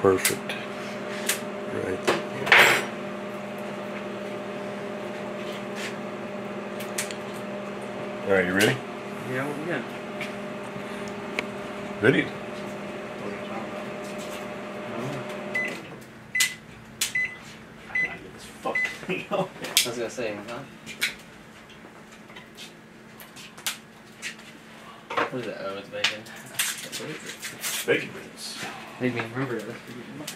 perfect. Right. All right, you ready? Yeah, what we got? Ready. I gotta get this fucking thing open. I was gonna say, huh? What is that? Oh, it's bacon. What is it? Bacon bits. Made me remember it.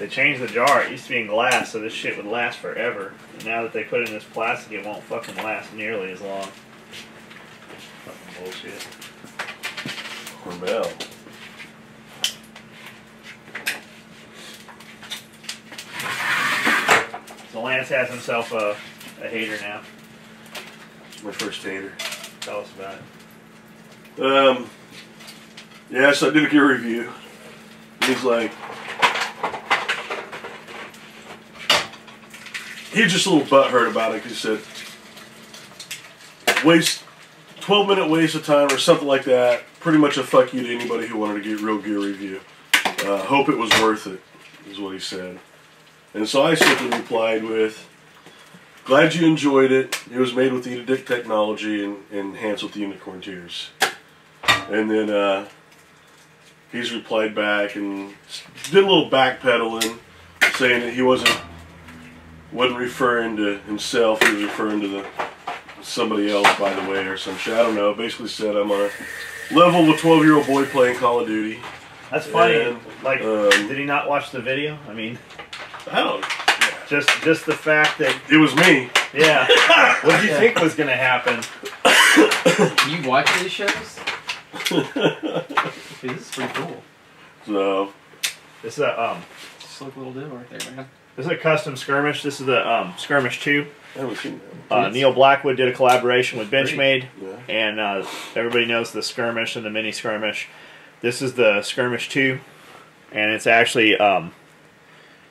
They changed the jar. It used to be in glass, so this shit would last forever. And now that they put it in this plastic, it won't fucking last nearly as long. Fucking bullshit. Hormel. So Lance has himself a hater now. My first hater. Tell us about it. Yeah, so I did a gear review. He's like, he was just a little butthurt about it because he said, 12-minute waste of time or something like that. Pretty much a fuck you to anybody who wanted to get real gear review. Hope it was worth it, is what he said. And so I simply replied with, glad you enjoyed it. It was made with the Edict technology and enhanced with the unicorn tears. And then he's replied back and did a little backpedaling, saying that he wasn't referring to himself. He was referring to somebody else, by the way, or some shit. I don't know. Basically said I'm on a level of a 12-year-old boy playing Call of Duty. That's funny. And, like, did he not watch the video? I mean, I don't. Just the fact that It was me. yeah. What did you think was gonna happen? You watch these shows? Dude, this is pretty cool. So This is a Just like a little deal right there, man. this is a custom skirmish. This is the skirmish 2. I haven't seen that. Neil Blackwood did a collaboration with Benchmade, Yeah. and everybody knows the skirmish and the mini skirmish. This is the skirmish 2, and it's actually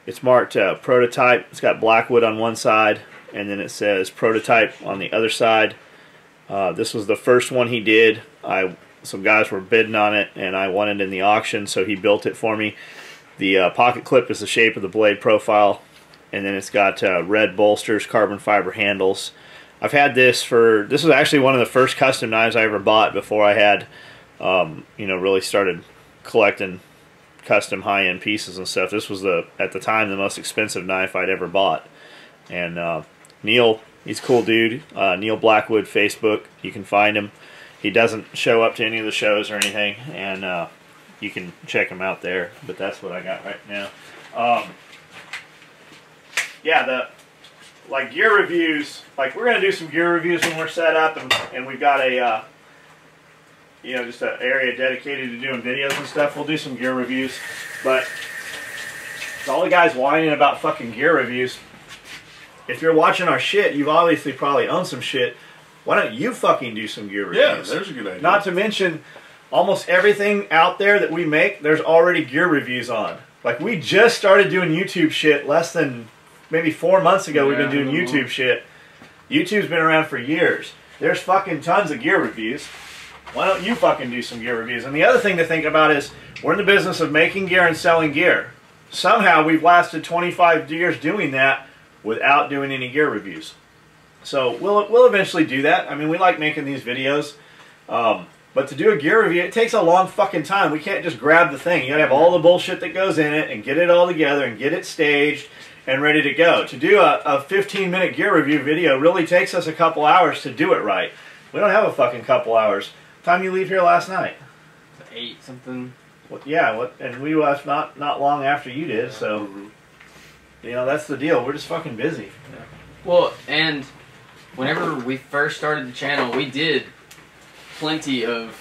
it's marked prototype. It's got Blackwood on one side, and then it says prototype on the other side. This was the first one he did. Some guys were bidding on it, and I won it in the auction, so he built it for me. The pocket clip is the shape of the blade profile, and then it's got red bolsters, carbon fiber handles. I've had this this was actually one of the first custom knives I ever bought before I had, really started collecting custom high-end pieces and stuff. This was at the time the most expensive knife I'd ever bought. And Neil, he's a cool dude. Neil Blackwood, Facebook, you can find him. He doesn't show up to any of the shows or anything, and you can check him out there. But that's what I got right now. Yeah, like gear reviews. Like we're gonna do some gear reviews when we're set up, and we've got a just an area dedicated to doing videos and stuff. We'll do some gear reviews, but all the guys whining about fucking gear reviews. If you're watching our shit, you've obviously probably owned some shit. Why don't you fucking do some gear reviews? Yeah, there's a good idea. Not to mention, almost everything out there that we make, there's already gear reviews on. Like, we just started doing YouTube shit less than maybe 4 months ago. We've been doing YouTube shit. YouTube's been around for years. There's fucking tons of gear reviews. Why don't you fucking do some gear reviews? And the other thing to think about is, we're in the business of making gear and selling gear. Somehow, we've lasted 25 years doing that without doing any gear reviews. So we'll eventually do that. I mean, we like making these videos, but to do a gear review, it takes a long fucking time. We can't just grab the thing. You gotta have all the bullshit that goes in it and get it all together and get it staged and ready to go. To do a 15-minute gear review video really takes us a couple hours to do it right. We don't have a fucking couple hours. What time you leave here last night? 8 something. Yeah, and we left not long after you did, so that's the deal. We're just fucking busy. Yeah. Well, and whenever we first started the channel, we did plenty of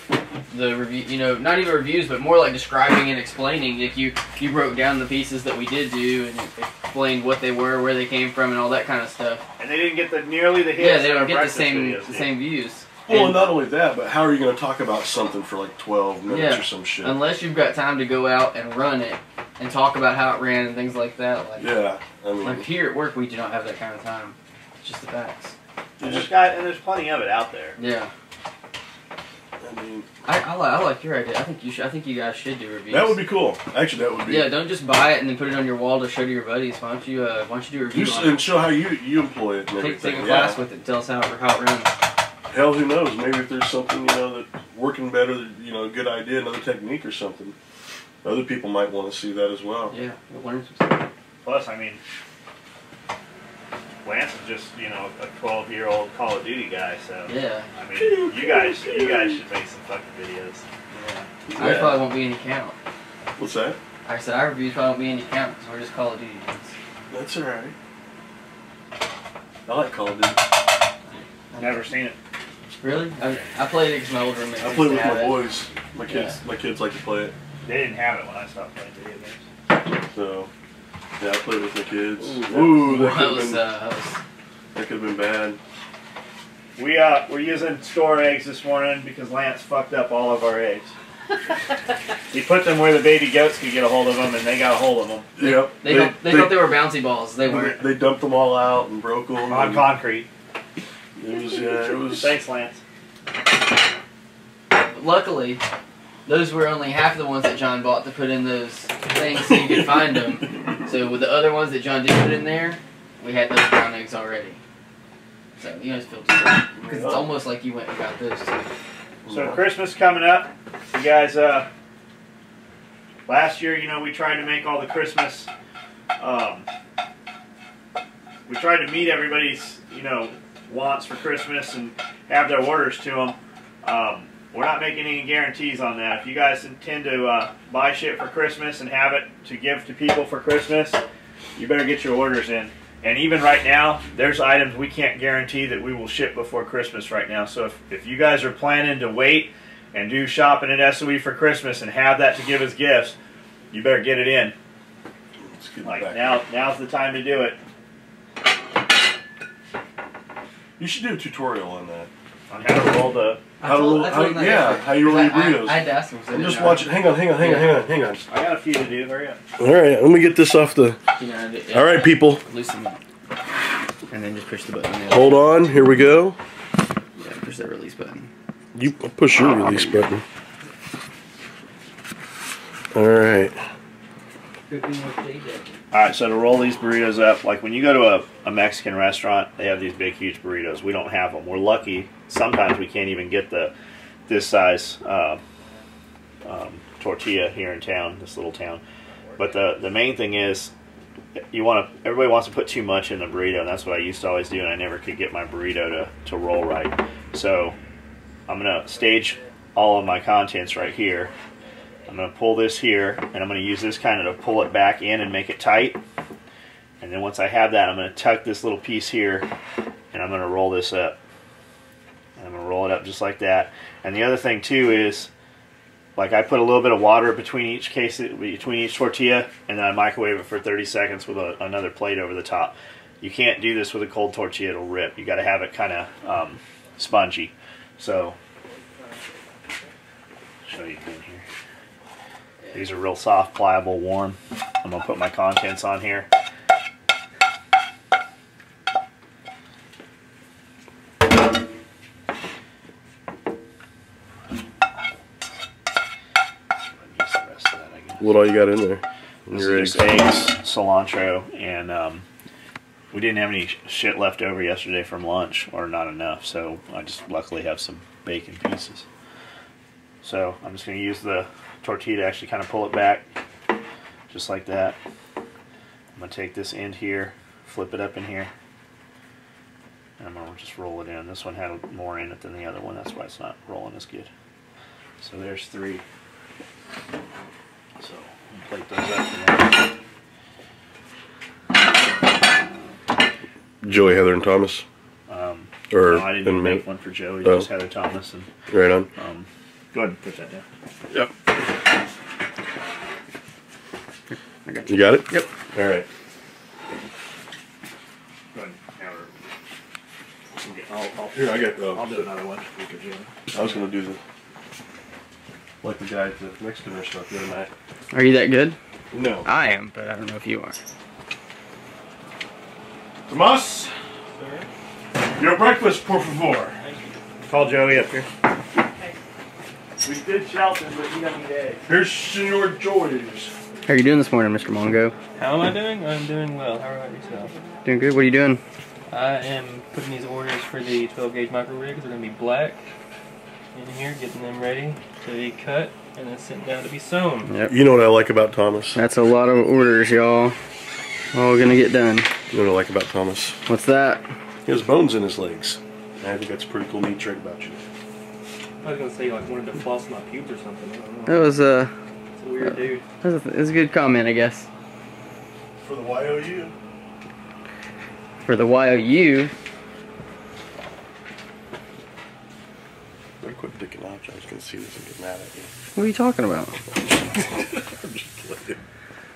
the review, not even reviews, but more like describing and explaining. Like you broke down the pieces that we did do and explained what they were, where they came from, and all that kind of stuff. And they didn't get nearly the hits. Yeah, they don't get the same views. Well, and not only that, but how are you going to talk about something for like 12 minutes or some shit? Unless you've got time to go out and run it and talk about how it ran and things like that. Like, yeah, I mean, like here at work, we do not have that kind of time. It's just the facts. And there's plenty of it out there. Yeah. I mean, I like your idea. I think you guys should do reviews. that would be cool. Actually, that would be. Yeah, don't just buy it and then put it on your wall to show to your buddies. Why don't you do a review on it? And show how you employ it and everything. Take a class with it. Tell us how it runs. Hell, who knows? Maybe if there's something that's working better, a good idea, another technique or something. Other people might want to see that as well. Yeah, we'll learn some stuff. Plus, I mean, Lance is just a 12-year-old Call of Duty guy, so yeah. I mean, you guys should make some fucking videos. Yeah. Ours probably won't be any count. What's that? I said our reviews probably won't be any count because we're just Call of Duty dudes. That's alright. I like Call of Duty. Never seen it. Really? I played it because my older roommate. I play with my boys. My kids like to play it. They didn't have it when I stopped playing video games. So, yeah, I played with my kids. Ooh, that could have been bad. We're using store eggs this morning because Lance fucked up all of our eggs. He put them where the baby goats could get a hold of them, and they got a hold of them. Yep. They thought they were bouncy balls. They weren't. They dumped them all out and broke them on concrete. It was. Thanks, Lance. But luckily, those were only half the ones that John bought to put in those things so you could find them. So with the other ones that John did put in there, we had those brown eggs already. So you just feel too because it's almost like you went and got those too. So Christmas coming up, you guys. Last year, we tried to make all the Christmas. We tried to meet everybody's, wants for Christmas and have their orders to them. We're not making any guarantees on that. If you guys intend to buy shit for Christmas and have it to give to people for Christmas, you better get your orders in. And even right now, there's items we can't guarantee that we will ship before Christmas right now. So if you guys are planning to wait and do shopping at SOE for Christmas and have that to give as gifts, you better get it in. Now's the time to do it. You should do a tutorial on that. On how to roll the... How you roll your burritos. I had to ask him. I'm just watching. Hang on. I got a few to do. Hurry up. All right, let me get this off the... All right, people. Loosen them. And then just push the button. Hold on. Here we go. Yeah, push that release button. You push your release button. All right. Alright, so to roll these burritos up, like when you go to a Mexican restaurant, they have these big, huge burritos. We don't have them. We're lucky. Sometimes we can't even get this size tortilla here in town, this little town. But the main thing is, everybody wants to put too much in the burrito, and that's what I used to always do, and I never could get my burrito to roll right. So I'm going to stage all of my contents right here. I'm going to pull this here, and I'm going to use this kind of to pull it back in and make it tight. And then once I have that, I'm going to tuck this little piece here, and I'm going to roll this up. And I'm going to roll it up just like that. And the other thing too is, like I put a little bit of water between each tortilla, and then I microwave it for 30 seconds with another plate over the top. You can't do this with a cold tortilla; it'll rip. You got to have it kind of spongy. So, show you again here. These are real soft, pliable, warm. I'm going to put my contents on here. What all you got in there? Just eggs, cilantro, and we didn't have any shit left over yesterday from lunch, or not enough, so I just luckily have some bacon pieces. So I'm just going to use the tortilla to actually kind of pull it back, just like that. I'm going to take this end here, flip it up in here, and I'm going to just roll it in. This one had more in it than the other one, that's why it's not rolling as good. So there's 3. So we'll plate those up for now. Joey, Heather, and Thomas? No, I didn't make one for Joey, just Heather, Thomas. And, right on. Go ahead and put that down. Yep. I got you. You got it? Yep. All right. Go ahead. Here, I got. I'll do another one for Joey. I was going to do like the guy at the Mexican restaurant the other night. Are you that good? No. I am, but I don't know if you are. Tomas, your breakfast, por favor. Call Joey up here. We did Shelton, but he doesn't eat eggs. Here's Senor Joy's. How are you doing this morning, Mr. Mongo? How am I doing? I'm doing well. How about yourself? Doing good. What are you doing? I am putting these orders for the 12 gauge micro rigs. They're going to be black in here, getting them ready to be cut and then sent down to be sewn. Yep. You know what I like about Thomas? That's a lot of orders, y'all. All gonna get done. You know what I like about Thomas? What's that? He has bones in his legs. I think that's a pretty cool, neat trait about you. I was going to say, like, wanted to floss my pubes or something. I don't know. That was It's a weird dude. that was a good comment, I guess. For the YOU. For the YOU. Better quit picking out. I was going to see this and get mad at you. What are you talking about? I'm just playing.